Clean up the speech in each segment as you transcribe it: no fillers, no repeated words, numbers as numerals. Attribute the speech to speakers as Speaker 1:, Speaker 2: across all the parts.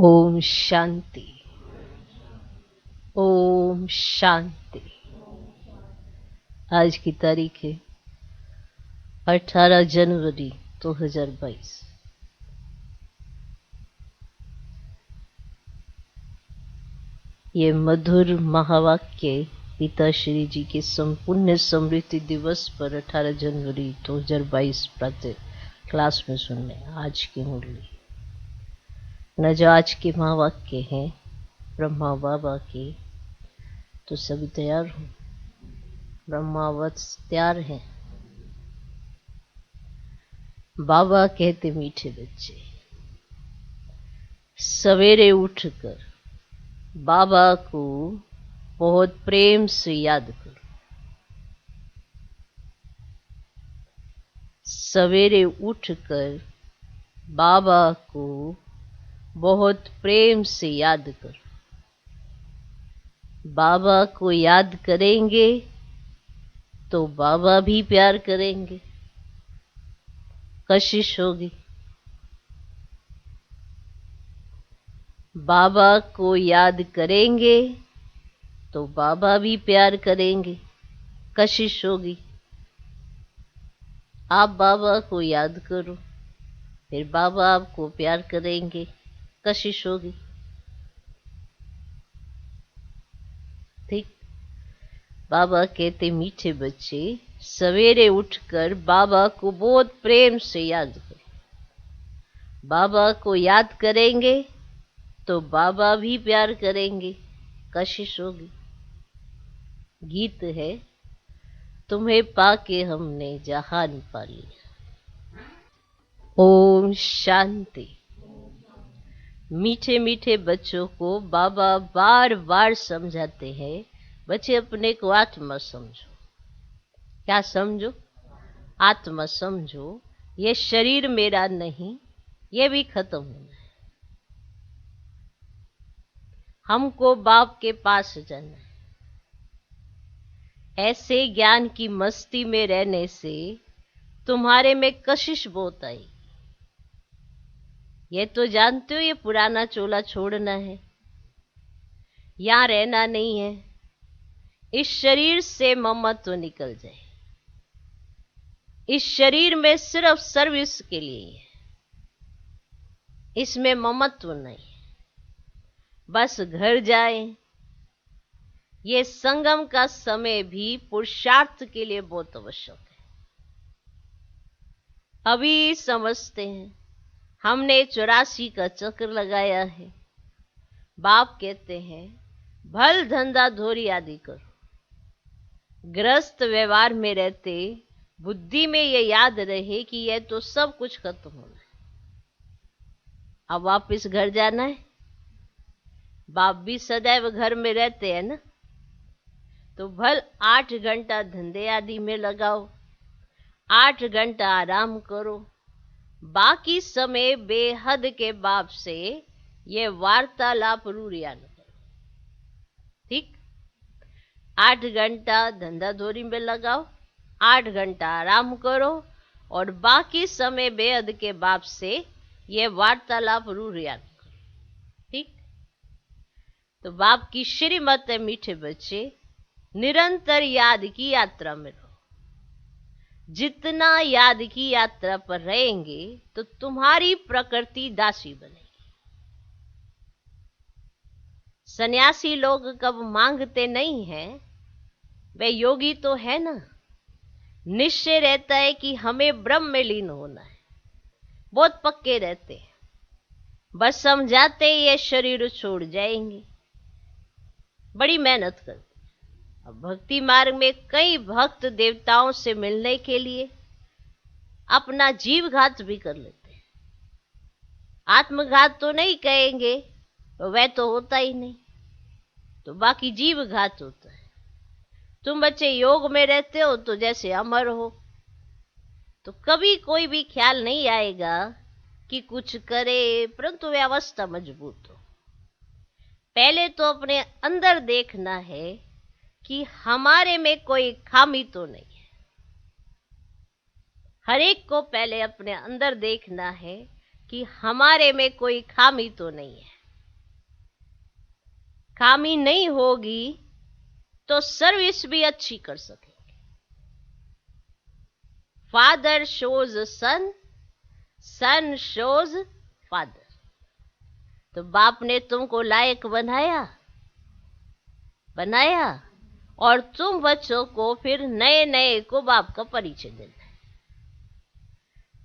Speaker 1: ओम शांति। ओम शांति। आज की तारीख है 18 जनवरी 2022। ये मधुर महावाक्य पिताश्री जी के संपूर्ण समृद्धि दिवस पर 18 जनवरी 2022 प्रातः क्लास में सुनने आज की मुरली न। जो आज के महावाक्य हैं ब्रह्मा बाबा के, तो सभी तैयार हो। ब्रह्मावत तैयार हैं। बाबा कहते मीठे बच्चे, सवेरे उठकर बाबा को बहुत प्रेम से याद करो। सवेरे उठकर बाबा को बहुत प्रेम से याद करो। बाबा को याद करेंगे तो बाबा भी प्यार करेंगे, कशिश होगी। बाबा को याद करेंगे तो बाबा भी प्यार करेंगे, कशिश होगी। आप बाबा को याद करो, फिर बाबा आपको प्यार करेंगे, कशिश होगी। ठीक। बाबा कहते मीठे बच्चे, सवेरे उठकर बाबा को बहुत प्रेम से याद करो। बाबा को याद करेंगे तो बाबा भी प्यार करेंगे, कशिश होगी। गीत है, तुम्हें पाके हमने जहान पा लिया। ओम शांति। मीठे मीठे बच्चों को बाबा बार बार समझाते हैं, बच्चे अपने को आत्मा समझो। क्या समझो? आत्मा समझो। ये शरीर मेरा नहीं, ये भी खत्म होना है। हमको बाप के पास जाना है। ऐसे ज्ञान की मस्ती में रहने से तुम्हारे में कशिश बहुत आई। ये तो जानते हो, ये पुराना चोला छोड़ना है, यहां रहना नहीं है। इस शरीर से ममत्व निकल जाए। इस शरीर में सिर्फ सर्विस के लिए है, इसमें ममत्व नहीं। बस घर जाए। ये संगम का समय भी पुरुषार्थ के लिए बहुत आवश्यक है। अभी समझते हैं हमने 84 का चक्र लगाया है। बाप कहते हैं भल धंधा धोरी आदि करो। ग्रस्त व्यवहार में रहते बुद्धि में ये याद रहे कि यह तो सब कुछ खत्म होना है। अब वापिस घर जाना है। बाप भी सदैव घर में रहते हैं ना, तो भल 8 घंटा धंधे आदि में लगाओ, 8 घंटा आराम करो। बाकी समय बेहद के बाप से ये वार्तालाप रूरिया न करो। ठीक। 8 घंटा धंधा धोरी में लगाओ, 8 घंटा आराम करो, और बाकी समय बेहद के बाप से ये वार्तालाप रूरिया न करो। ठीक। तो बाप की श्रीमत है मीठे बच्चे, निरंतर याद की यात्रा में रहो। जितना याद की यात्रा पर रहेंगे तो तुम्हारी प्रकृति दासी बनेगी। सन्यासी लोग कब मांगते नहीं हैं, वे योगी तो है ना। निश्चय रहता है कि हमें ब्रह्म में लीन होना है। बहुत पक्के रहते हैं, बस समझाते ये शरीर छोड़ जाएंगे। बड़ी मेहनत करते। अब भक्ति मार्ग में कई भक्त देवताओं से मिलने के लिए अपना जीव घात भी कर लेते हैं। आत्मघात तो नहीं कहेंगे, तो वह तो होता ही नहीं, तो बाकी जीव घात होता है। तुम बच्चे योग में रहते हो तो जैसे अमर हो, तो कभी कोई भी ख्याल नहीं आएगा कि कुछ करे, परंतु वह अवस्था मजबूत हो। पहले तो अपने अंदर देखना है कि हमारे में कोई खामी तो नहीं है। हर एक को पहले अपने अंदर देखना है कि हमारे में कोई खामी तो नहीं है। खामी नहीं होगी तो सर्विस भी अच्छी कर सकेंगे। फादर शोज सन, सन शोज फादर। तो बाप ने तुमको लायक बनाया और तुम बच्चों को फिर नए नए को बाप का परिचय देना है।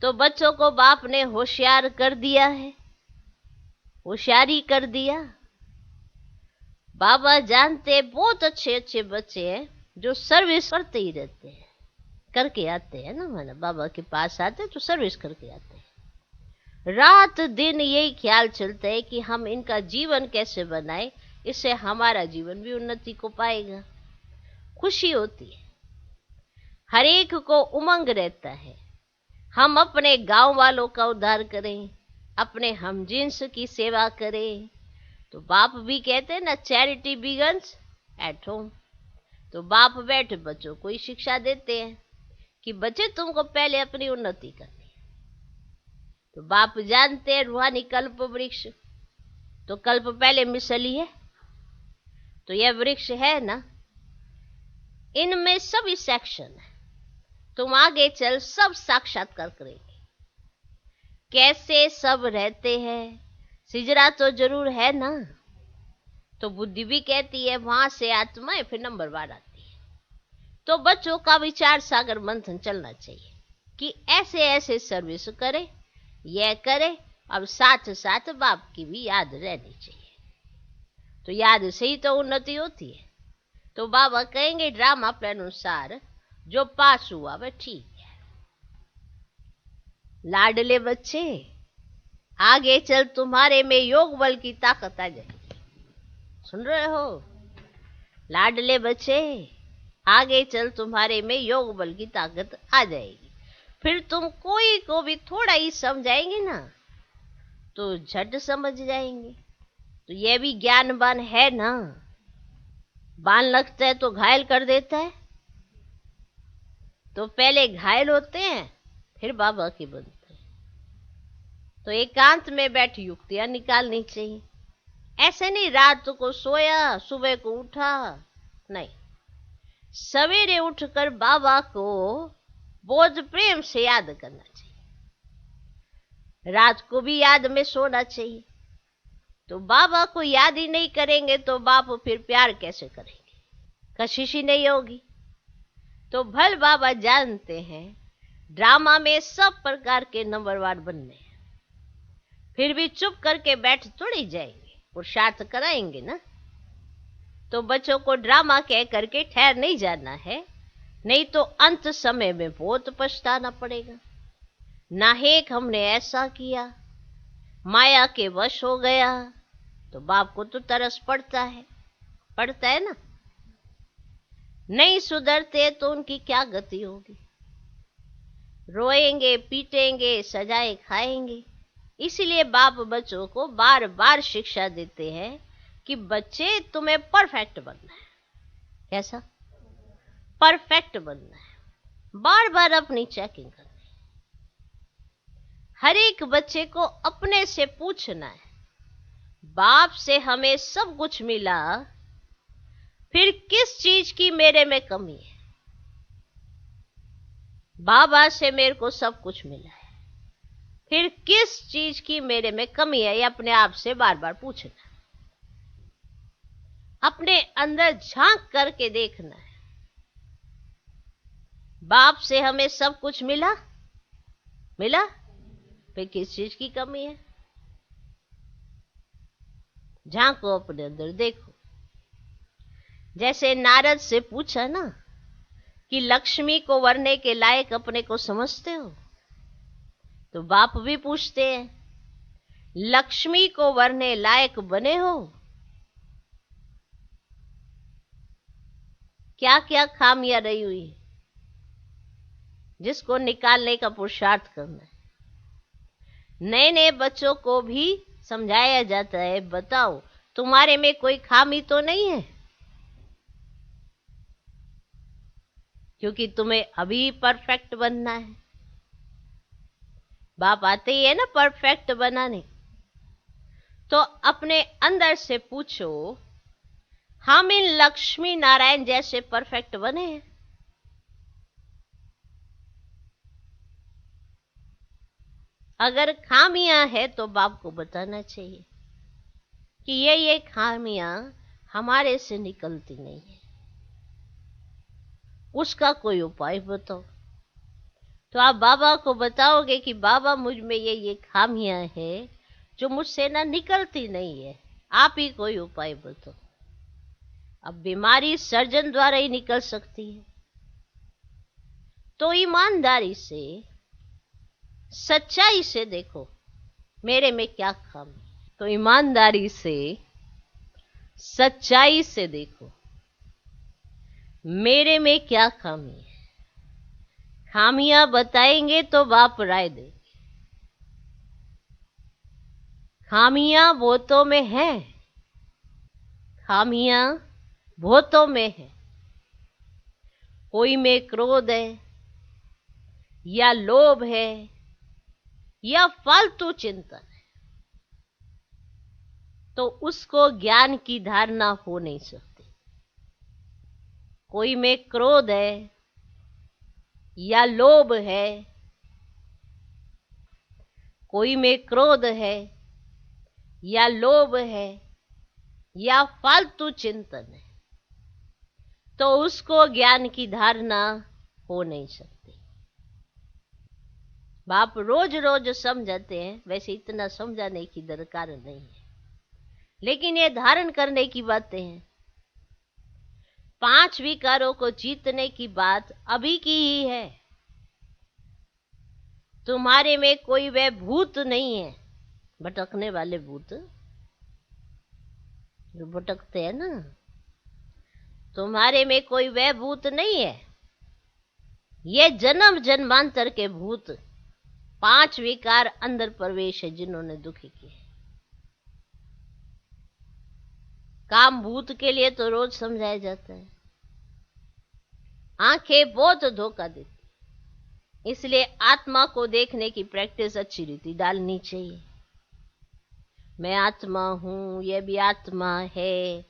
Speaker 1: तो बच्चों को बाप ने होशियार कर दिया है, होशियारी कर दिया। बाबा जानते बहुत अच्छे अच्छे बच्चे हैं जो सर्विस करते ही रहते हैं, करके आते हैं ना, मतलब बाबा के पास आते हैं तो सर्विस करके आते हैं। रात दिन यही ख्याल चलता है कि हम इनका जीवन कैसे बनाए, इससे हमारा जीवन भी उन्नति को पाएगा। खुशी होती है, हर एक को उमंग रहता है, हम अपने गांव वालों का उद्धार करें, अपने हमजिन्स की सेवा करें। तो बाप भी कहते हैं ना, चैरिटी बिगन्स एट होम। तो बाप बैठे बच्चों को ही शिक्षा देते हैं कि बच्चे तुमको पहले अपनी उन्नति करनी है। तो बाप जानते हैं रूहानी कल्प वृक्ष, तो कल्प पहले मिसली है, तो यह वृक्ष है ना, इनमें सभी सेक्शन है। तुम आगे चल सब साक्षात्कार करेंगे, कैसे सब रहते हैं। सिजरा तो जरूर है ना, तो बुद्धि भी कहती है वहां से आत्माएं फिर नंबर बार आती है। तो बच्चों का विचार सागर मंथन चलना चाहिए कि ऐसे ऐसे सर्विस करे, यह करे, अब साथ साथ बाप की भी याद रहनी चाहिए। तो याद से ही तो उन्नति होती है। तो बाबा कहेंगे ड्रामा प्लान अनुसार जो पास हुआ वह ठीक है। लाडले बच्चे, आगे चल तुम्हारे में योग बल की ताकत आ जाएगी। सुन रहे हो लाडले बच्चे, आगे चल तुम्हारे में योग बल की ताकत आ जाएगी। फिर तुम कोई को भी थोड़ा ही समझाएंगे ना तो झट समझ जाएंगे। तो यह भी ज्ञानवान है ना, बाण लगता है तो घायल कर देता है। तो पहले घायल होते हैं फिर बाबा के बनते हैं। तो एकांत में बैठ युक्तियां निकालनी चाहिए। ऐसे नहीं रात को सोया सुबह को उठा, नहीं, सवेरे उठकर बाबा को बोध प्रेम से याद करना चाहिए। रात को भी याद में सोना चाहिए। तो बाबा को याद ही नहीं करेंगे तो बाप फिर प्यार कैसे करेंगे, कशिश ही नहीं होगी। तो भल बाबा जानते हैं ड्रामा में सब प्रकार के नंबरवार बनने हैं, फिर भी चुप करके बैठ थोड़ी जाएंगे, पुरुषार्थ कराएंगे ना। तो बच्चों को ड्रामा कह करके ठहर नहीं जाना है, नहीं तो अंत समय में बहुत पछताना पड़ेगा। नाहेक हमने ऐसा किया, माया के वश हो गया, तो बाप को तो तरस पड़ता है ना। नहीं सुधरते तो उनकी क्या गति होगी, रोएंगे पीटेंगे सजाएं खाएंगे। इसलिए बाप बच्चों को बार बार शिक्षा देते हैं कि बच्चे तुम्हें परफेक्ट बनना है। कैसा परफेक्ट बनना है, बार बार अपनी चेकिंग करनी है। हर एक बच्चे को अपने से पूछना है, बाप से हमें सब कुछ मिला, फिर किस चीज की मेरे में कमी है। बाबा से मेरे को सब कुछ मिला है, फिर किस चीज की मेरे में कमी है, ये अपने आप से बार बार पूछना। अपने अंदर झांक करके देखना है, बाप से हमें सब कुछ मिला, फिर किस चीज की कमी है। झांको अपने अंदर देखो। जैसे नारद से पूछा ना कि लक्ष्मी को वरने के लायक अपने को समझते हो, तो बाप भी पूछते हैं लक्ष्मी को वरने लायक बने हो। क्या क्या खामियां रही हुई जिसको निकालने का पुरुषार्थ करना है। नए नए बच्चों को भी समझाया जाता है, बताओ तुम्हारे में कोई खामी तो नहीं है, क्योंकि तुम्हें अभी परफेक्ट बनना है। बाप आते ही है ना परफेक्ट बनाने। तो अपने अंदर से पूछो हम इन लक्ष्मी नारायण जैसे परफेक्ट बने हैं? अगर खामियां है तो बाप को बताना चाहिए कि ये खामियां हमारे से निकलती नहीं है, उसका कोई उपाय बताओ। तो आप बाबा को बताओगे कि बाबा मुझ में ये खामियां है जो मुझसे ना निकलती नहीं है, आप ही कोई उपाय बताओ। अब बीमारी सर्जन द्वारा ही निकल सकती है, तो ईमानदारी से सच्चाई से देखो मेरे में क्या खामी। तो ईमानदारी से सच्चाई से देखो मेरे में क्या खामी है। खामियां बताएंगे तो बाप राय देंगे। खामियां बहुतों में है, खामियां बहुतों में है। कोई में क्रोध है या लोभ है या फालतू चिंतन है, तो उसको ज्ञान की धारणा हो नहीं सकती। कोई में क्रोध है या लोभ है, कोई में क्रोध है या लोभ है या फालतू चिंतन है, तो उसको ज्ञान की धारणा हो नहीं सकती। बाप रोज रोज समझाते हैं, वैसे इतना समझाने की दरकार नहीं है, लेकिन ये धारण करने की बातें हैं। 5 विकारों को जीतने की बात अभी की ही है। तुम्हारे में कोई वह भूत नहीं है, भटकने वाले भूत जो भटकते हैं ना, तुम्हारे में कोई वह भूत नहीं है। ये जन्म जन्मांतर के भूत 5 विकार अंदर प्रवेश है जिन्होंने दुखी किए। काम भूत के लिए तो रोज समझाया जाता है। आंखें बहुत धोखा देती, इसलिए आत्मा को देखने की प्रैक्टिस अच्छी रीति डालनी चाहिए। मैं आत्मा हूं, ये भी आत्मा है।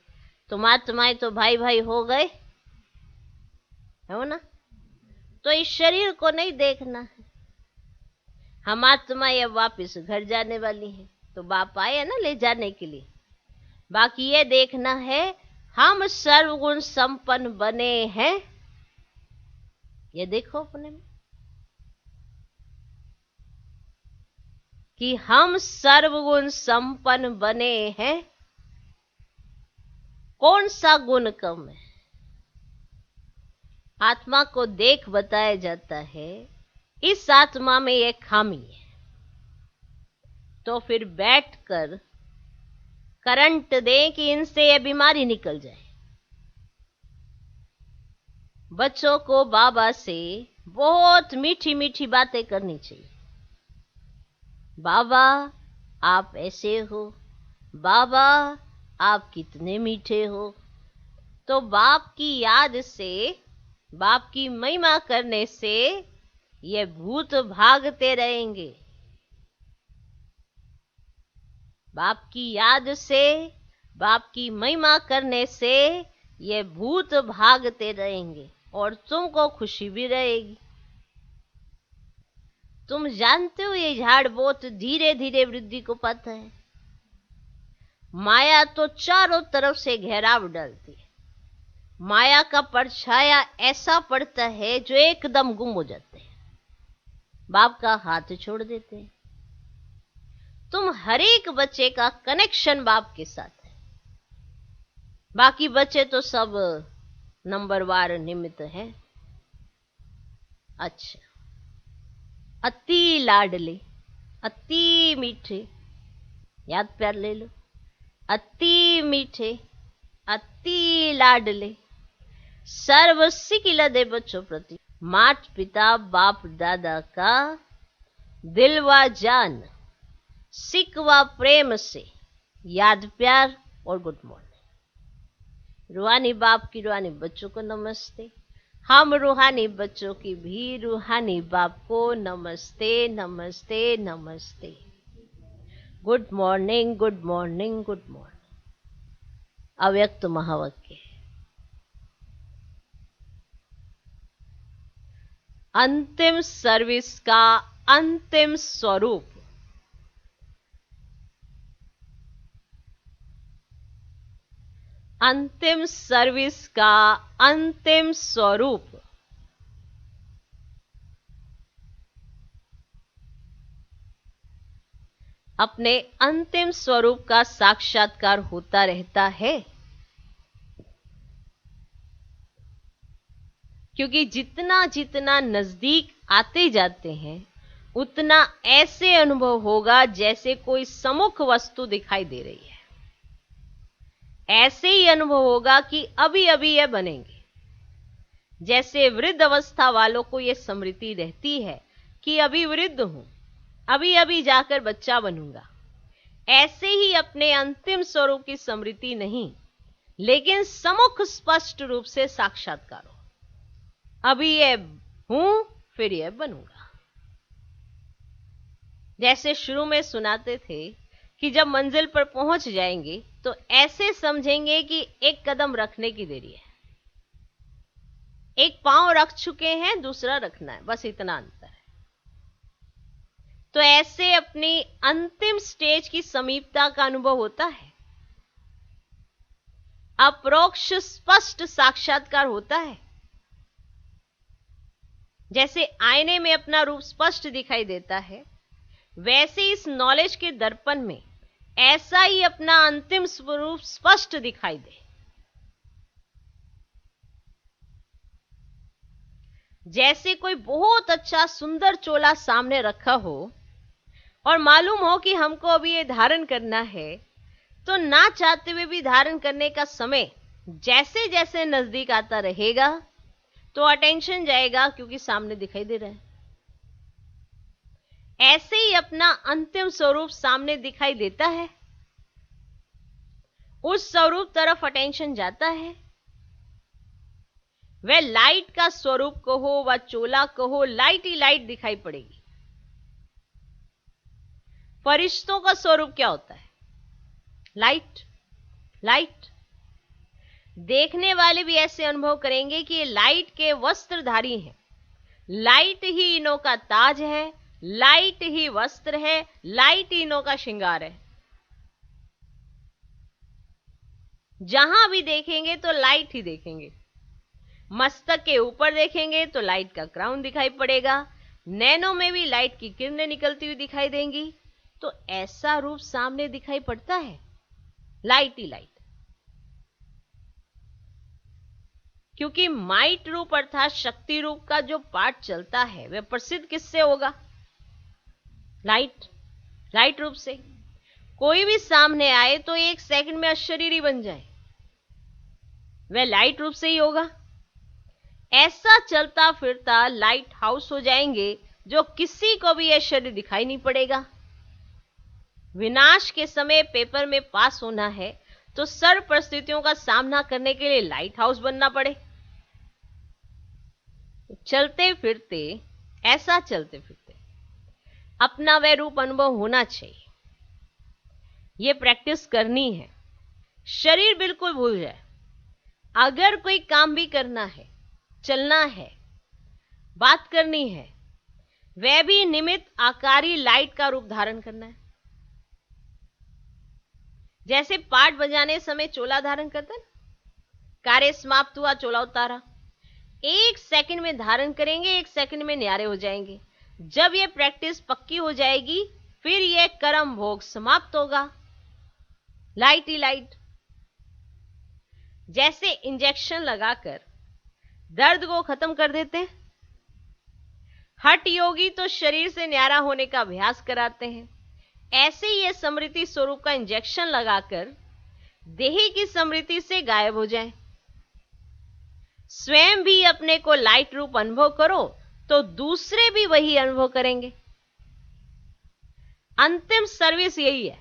Speaker 1: तुम आत्माएं तो भाई भाई हो गए हो ना, तो इस शरीर को नहीं देखना है। हम आत्माएं अब वापिस घर जाने वाली हैं, तो बाप आए ना ले जाने के लिए। बाकी ये देखना है हम सर्वगुण संपन्न बने हैं, ये देखो अपने में कि हम सर्वगुण संपन्न बने हैं। कौन सा गुण कम है? आत्मा को देख बताया जाता है इस आत्मा में एक खामी है, तो फिर बैठकर करंट दें कि इनसे ये बीमारी निकल जाए। बच्चों को बाबा से बहुत मीठी मीठी बातें करनी चाहिए। बाबा आप ऐसे हो, बाबा आप कितने मीठे हो। तो बाप की याद से, बाप की महिमा करने से ये भूत भागते रहेंगे। बाप की याद से, बाप की महिमा करने से ये भूत भागते रहेंगे और तुमको खुशी भी रहेगी। तुम जानते हो ये झाड़ बहुत धीरे धीरे वृद्धि को पाता है। माया तो चारों तरफ से घेराव डालती है। माया का परछाया ऐसा पड़ता है जो एकदम गुम हो जाते हैं, बाप का हाथ छोड़ देते हैं। तुम हर एक बच्चे का कनेक्शन बाप के साथ है। बाकी बच्चे तो सब नंबरवार निमित्त हैं। अच्छा, अति लाडले, अति मीठे, याद प्यार ले लो। अति मीठे, अति लाडले, सर्व सिकिला दे बच्चों प्रति मात पिता बाप दादा का दिलवा जान सिकवा प्रेम से याद प्यार और गुड मॉर्निंग। रूहानी बाप की रूहानी बच्चों को नमस्ते। हम रूहानी बच्चों की भी रूहानी बाप को नमस्ते नमस्ते नमस्ते। Good morning, good morning, good morning. अव्यक्त महावाक्य है। अंतिम सर्विस का अंतिम स्वरूप अंतिम सर्विस का अंतिम स्वरूप अपने अंतिम स्वरूप का साक्षात्कार होता रहता है, क्योंकि जितना जितना नजदीक आते जाते हैं उतना ऐसे अनुभव होगा जैसे कोई सम्मुख वस्तु दिखाई दे रही है। ऐसे ही अनुभव होगा कि अभी अभी यह बनेंगे। जैसे वृद्ध अवस्था वालों को यह स्मृति रहती है कि अभी वृद्ध हूं, अभी अभी जाकर बच्चा बनूंगा, ऐसे ही अपने अंतिम स्वरूप की स्मृति नहीं, लेकिन सम्मुख स्पष्ट रूप से साक्षात्कार हो। अभी ये हूं, फिर ये बनूंगा। जैसे शुरू में सुनाते थे कि जब मंजिल पर पहुंच जाएंगे तो ऐसे समझेंगे कि एक कदम रखने की देरी है, एक पांव रख चुके हैं, दूसरा रखना है, बस इतना अंतर है। तो ऐसे अपनी अंतिम स्टेज की समीपता का अनुभव होता है, अप्रोक्ष स्पष्ट साक्षात्कार होता है। जैसे आईने में अपना रूप स्पष्ट दिखाई देता है, वैसे इस नॉलेज के दर्पण में ऐसा ही अपना अंतिम स्वरूप स्पष्ट दिखाई दे। जैसे कोई बहुत अच्छा सुंदर चोला सामने रखा हो और मालूम हो कि हमको अभी ये धारण करना है, तो ना चाहते हुए भी धारण करने का समय जैसे जैसे नजदीक आता रहेगा तो अटेंशन जाएगा, क्योंकि सामने दिखाई दे रहा है। ऐसे ही अपना अंतिम स्वरूप सामने दिखाई देता है, उस स्वरूप तरफ अटेंशन जाता है। वह लाइट का स्वरूप कहो व चोला कहो, लाइट ही लाइट दिखाई पड़ेगी। फरिश्तों का स्वरूप क्या होता है? Light, light. देखने वाले भी ऐसे अनुभव करेंगे कि ये लाइट के वस्त्रधारी हैं, लाइट ही इन्हों का ताज है, लाइट ही वस्त्र है, लाइट ही इन्हों का श्रृंगार है। जहां भी देखेंगे तो लाइट ही देखेंगे। मस्तक के ऊपर देखेंगे तो लाइट का क्राउन दिखाई पड़ेगा, नैनों में भी लाइट की किरणें निकलती हुई दिखाई देंगी। तो ऐसा रूप सामने दिखाई पड़ता है, लाइट ही लाइट। क्योंकि माइट रूप अर्थात शक्ति रूप का जो पाठ चलता है वह प्रसिद्ध किससे होगा? लाइट, लाइट रूप से। कोई भी सामने आए तो एक सेकंड में अशरीरी बन जाए, वह लाइट रूप से ही होगा। ऐसा चलता फिरता लाइट हाउस हो जाएंगे जो किसी को भी यह शरीर दिखाई नहीं पड़ेगा। विनाश के समय पेपर में पास होना है तो सर्व परिस्थितियों का सामना करने के लिए लाइट हाउस बनना पड़े। चलते फिरते, ऐसा चलते फिरते अपना वह रूप अनुभव होना चाहिए। यह प्रैक्टिस करनी है। शरीर बिल्कुल भूल जाए। अगर कोई काम भी करना है, चलना है, बात करनी है, वह भी निमित्त आकारी लाइट का रूप धारण करना है। जैसे पाठ बजाने समय चोला धारण करता है, कार्य समाप्त हुआ, चोला उतारा, एक सेकंड में धारण करेंगे, एक सेकंड में न्यारे हो जाएंगे। जब यह प्रैक्टिस पक्की हो जाएगी फिर यह कर्म भोग समाप्त होगा, लाइट ही लाइट। जैसे इंजेक्शन लगाकर दर्द को खत्म कर देते हैं, हठ योगी तो शरीर से न्यारा होने का अभ्यास कराते हैं, ऐसे ही यह स्मृति स्वरूप का इंजेक्शन लगाकर देह की स्मृति से गायब हो जाए। स्वयं भी अपने को लाइट रूप अनुभव करो तो दूसरे भी वही अनुभव करेंगे। अंतिम सर्विस यही है।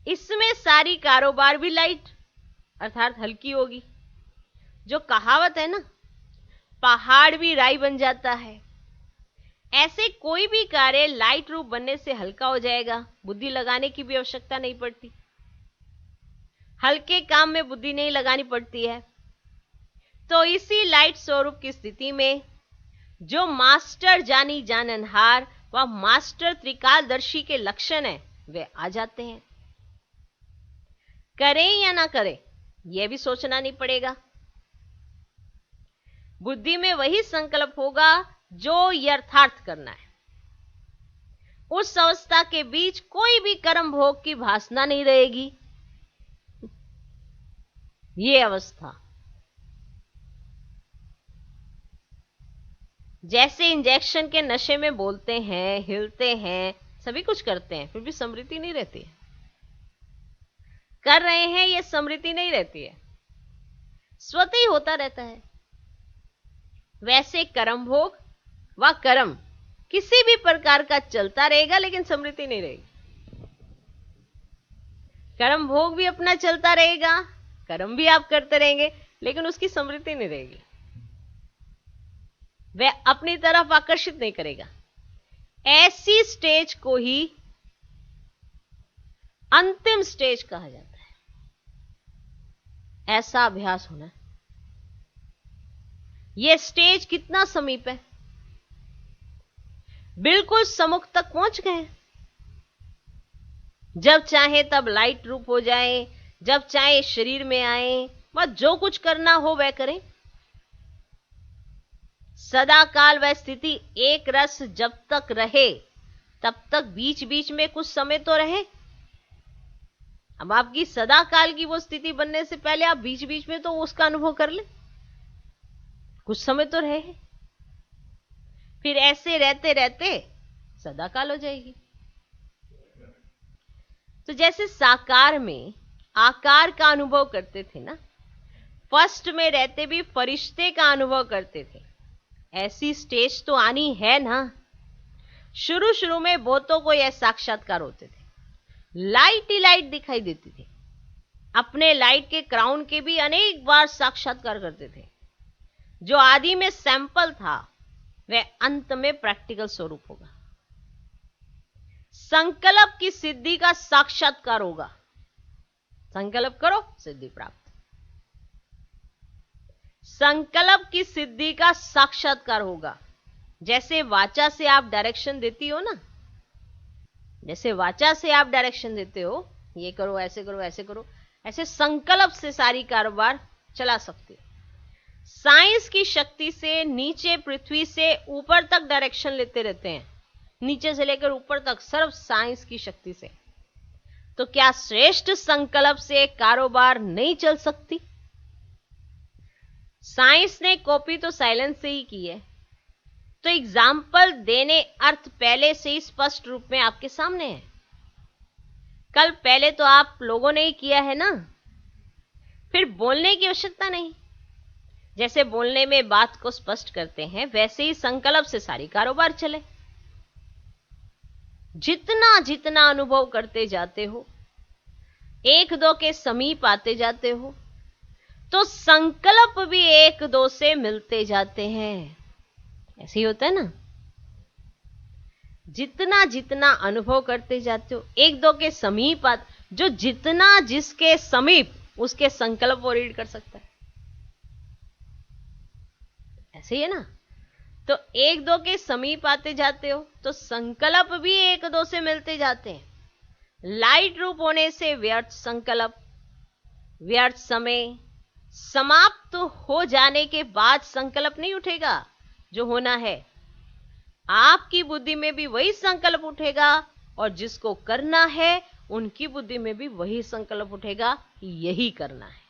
Speaker 1: इसमें सारी कारोबार भी लाइट अर्थात हल्की होगी। जो कहावत है ना, पहाड़ भी राई बन जाता है, ऐसे कोई भी कार्य लाइट रूप बनने से हल्का हो जाएगा, बुद्धि लगाने की भी आवश्यकता नहीं पड़ती। हल्के काम में बुद्धि नहीं लगानी पड़ती है। तो इसी लाइट स्वरूप की स्थिति में जो मास्टर जानी जाननहार व मास्टर त्रिकालदर्शी के लक्षण है वे आ जाते हैं। करें या ना करें यह भी सोचना नहीं पड़ेगा। बुद्धि में वही संकल्प होगा जो यथार्थ करना है। उस अवस्था के बीच कोई भी कर्म भोग की भासना नहीं रहेगी। ये अवस्था जैसे इंजेक्शन के नशे में बोलते हैं, हिलते हैं, सभी कुछ करते हैं, फिर भी स्मृति नहीं रहती है। कर रहे हैं ये स्मृति नहीं रहती है, स्वतः ही होता रहता है। वैसे कर्म भोग व कर्म किसी भी प्रकार का चलता रहेगा लेकिन स्मृति नहीं रहेगी। कर्म भोग भी अपना चलता रहेगा, कर्म भी आप करते रहेंगे लेकिन उसकी स्मृति नहीं रहेगी, वह अपनी तरफ आकर्षित नहीं करेगा। ऐसी स्टेज को ही अंतिम स्टेज कहा जाता है। ऐसा अभ्यास होना। यह स्टेज कितना समीप है, बिल्कुल सम्मुख तक पहुंच गए। जब चाहे तब लाइट रूप हो जाए, जब चाहे शरीर में आए, बस जो कुछ करना हो वह करें। सदा काल वह स्थिति एक रस जब तक रहे तब तक बीच बीच में कुछ समय तो रहे। अब आपकी सदा काल की वो स्थिति बनने से पहले आप बीच बीच में तो उसका अनुभव कर ले, कुछ समय तो रहे। फिर ऐसे रहते रहते सदा काल हो जाएगी। तो जैसे साकार में आकार का अनुभव करते थे ना, फर्स्ट में रहते भी फरिश्ते का अनुभव करते थे, ऐसी स्टेज तो आनी है ना। शुरू शुरू में बहुतों को यह साक्षात्कार होते थे, लाइट ही लाइट दिखाई देती थी। अपने लाइट के क्राउन के भी अनेक बार साक्षात्कार करते थे। जो आदि में सैंपल था वह अंत में प्रैक्टिकल स्वरूप होगा। संकल्प की सिद्धि का साक्षात्कार होगा। संकल्प करो सिद्धि प्राप्त। संकल्प की सिद्धि का साक्षात्कार होगा। जैसे वाचा से आप डायरेक्शन देती हो ना, जैसे वाचा से आप डायरेक्शन देते हो, ये करो, ऐसे करो, ऐसे करो, ऐसे संकल्प से सारी कारोबार चला सकते हो। साइंस की शक्ति से नीचे पृथ्वी से ऊपर तक डायरेक्शन लेते रहते हैं, नीचे से लेकर ऊपर तक, सिर्फ साइंस की शक्ति से। तो क्या श्रेष्ठ संकल्प से कारोबार नहीं चल सकती? साइंस ने कॉपी तो साइलेंस से ही की है, तो एग्जाम्पल देने अर्थ पहले से ही स्पष्ट रूप में आपके सामने है। कल पहले तो आप लोगों ने ही किया है ना, फिर बोलने की आवश्यकता नहीं। जैसे बोलने में बात को स्पष्ट करते हैं, वैसे ही संकल्प से सारी कारोबार चले। जितना जितना अनुभव करते जाते हो, एक दो के समीप आते जाते हो, तो संकल्प भी एक दो से मिलते जाते हैं। ऐसे ही होता है ना। जितना जितना अनुभव करते जाते हो, एक दो के समीप जो जितना जिसके समीप उसके संकल्प वो रीड कर सकता है। ऐसे ही है ना। तो एक दो के समीप आते जाते हो तो संकल्प भी एक दो से मिलते जाते हैं। लाइट रूप होने से व्यर्थ संकल्प, व्यर्थ समय समाप्त हो जाने के बाद संकल्प नहीं उठेगा जो होना है। आपकी बुद्धि में भी वही संकल्प उठेगा और जिसको करना है उनकी बुद्धि में भी वही संकल्प उठेगा कि यही करना है।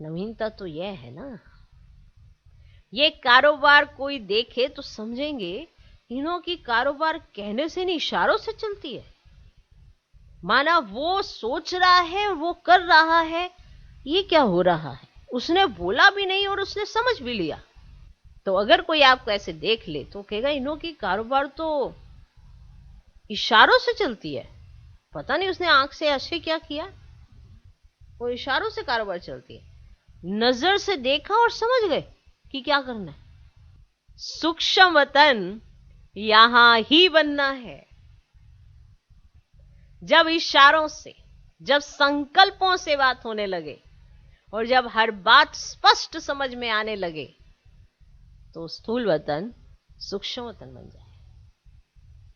Speaker 1: नवीनता तो यह है ना। ये कारोबार कोई देखे तो समझेंगे इन्हों की कारोबार कहने से नहीं इशारों से चलती है। माना वो सोच रहा है और वो कर रहा है। ये क्या हो रहा है, उसने बोला भी नहीं और उसने समझ भी लिया। तो अगर कोई आपको ऐसे देख ले तो कहेगा इन्हों की कारोबार तो इशारों से चलती है। पता नहीं उसने आंख से ऐसे क्या किया, वो इशारों से कारोबार चलती है। नजर से देखा और समझ गए कि क्या करना है। सूक्ष्म वतन यहां ही बनना है। जब इशारों से जब संकल्पों से बात होने लगे और जब हर बात स्पष्ट समझ में आने लगे, तो स्थूल वतन सूक्ष्म वतन बन जाए।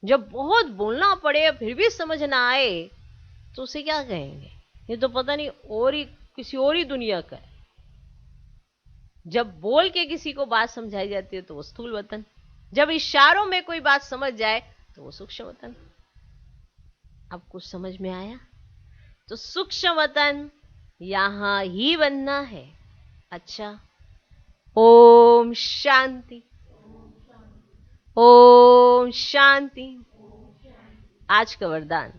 Speaker 1: जब बहुत बोलना पड़े फिर भी समझ ना आए, तो उसे क्या कहेंगे? ये तो पता नहीं और ही किसी और ही दुनिया का है। जब बोल के किसी को बात समझाई जाती है तो वो स्थूल वतन, जब इशारों में कोई बात समझ जाए तो वो सूक्ष्म वतन। अब कुछ समझ में आया? तो सूक्ष्म वतन यहां ही बनना है। अच्छा, ओम शांति, ओम शांति। आज का वरदान,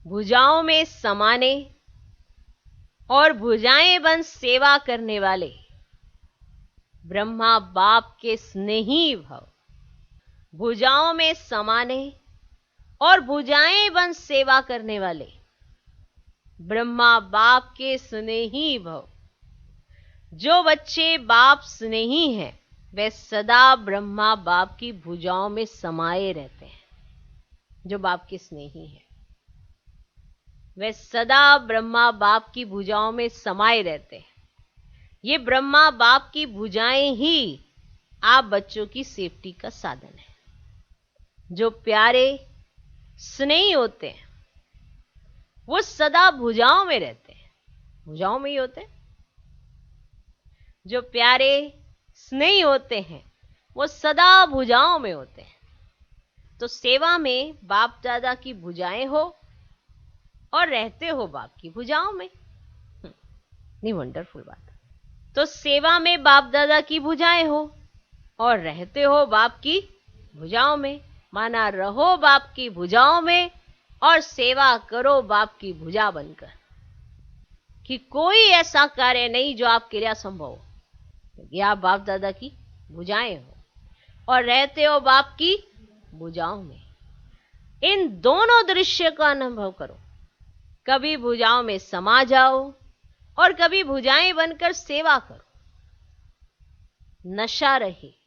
Speaker 1: भुजाओं में समाने और भुजाएं बन सेवा करने वाले ब्रह्मा बाप के स्नेही भव। भुजाओं में समाने और भुजाएं बन सेवा करने वाले ब्रह्मा बाप के स्नेही भव। जो बच्चे बाप स्नेही हैं, वे सदा ब्रह्मा बाप की भुजाओं में समाये रहते हैं। जो बाप के स्नेही हैं, वे सदा ब्रह्मा बाप की भुजाओं में समाये रहते हैं। ये ब्रह्मा बाप की भुजाएं ही आप बच्चों की सेफ्टी का साधन है। जो प्यारे स्नेही होते हैं, वो सदा भुजाओं में रहते हैं, भुजाओं में ही होते हैं। जो प्यारे स्नेही होते हैं, वो सदा भुजाओं में होते हैं। तो सेवा में बाप दादा की भुजाएं हो और रहते हो बाप की भुजाओं में। नहीं वंडरफुल बात। तो सेवा में बाप दादा की भुजाएं हो और रहते हो बाप की भुजाओं में। माना रहो बाप की भुजाओं में और सेवा करो बाप की भुजा बनकर। कि कोई ऐसा कार्य नहीं जो आपके लिए असंभव हो, क्योंकि आप बाप दादा की भुजाएं हो और रहते हो बाप की भुजाओं में। इन दोनों दृश्य का अनुभव करो। कभी भुजाओं में समा जाओ और कभी भुजाएं बनकर सेवा करो। नशा रहे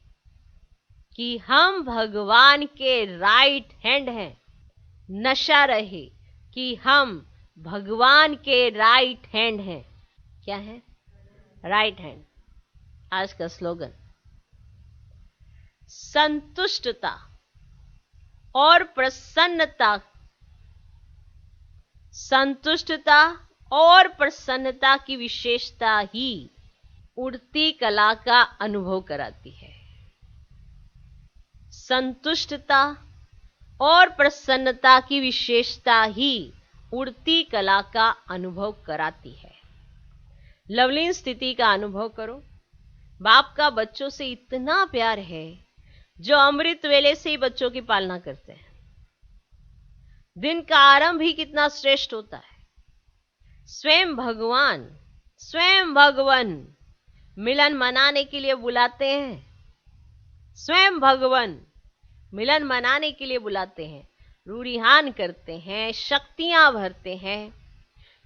Speaker 1: कि हम भगवान के राइट हैंड हैं। नशा रहे कि हम भगवान के राइट हैंड हैं। क्या है? Right hand. आज का स्लोगन, संतुष्टता और प्रसन्नता, संतुष्टता और प्रसन्नता की विशेषता ही उड़ती कला का अनुभव कराती है। संतुष्टता और प्रसन्नता की विशेषता ही उड़ती कला का अनुभव कराती है। लवलीन स्थिति का अनुभव करो। बाप का बच्चों से इतना प्यार है जो अमृत वेले से ही बच्चों की पालना करते हैं। दिन का आरंभ ही कितना श्रेष्ठ होता है। स्वयं भगवान, स्वयं भगवान मिलन मनाने के लिए बुलाते हैं। स्वयं भगवान मिलन मनाने के लिए बुलाते हैं, रूढ़िहान करते हैं, शक्तियां भरते हैं,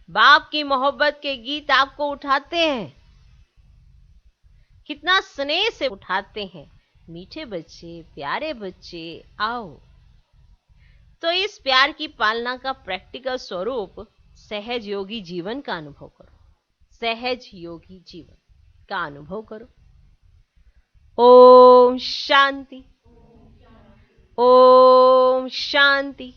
Speaker 1: बाप की मोहब्बत के गीत आपको उठाते हैं। कितना स्नेह से उठाते हैं। मीठे बच्चे, प्यारे बच्चे, आओ। तो इस प्यार की पालना का प्रैक्टिकल स्वरूप सहज योगी जीवन का अनुभव करो। सहज योगी जीवन का अनुभव करो। ओम शांति, ओम शांति।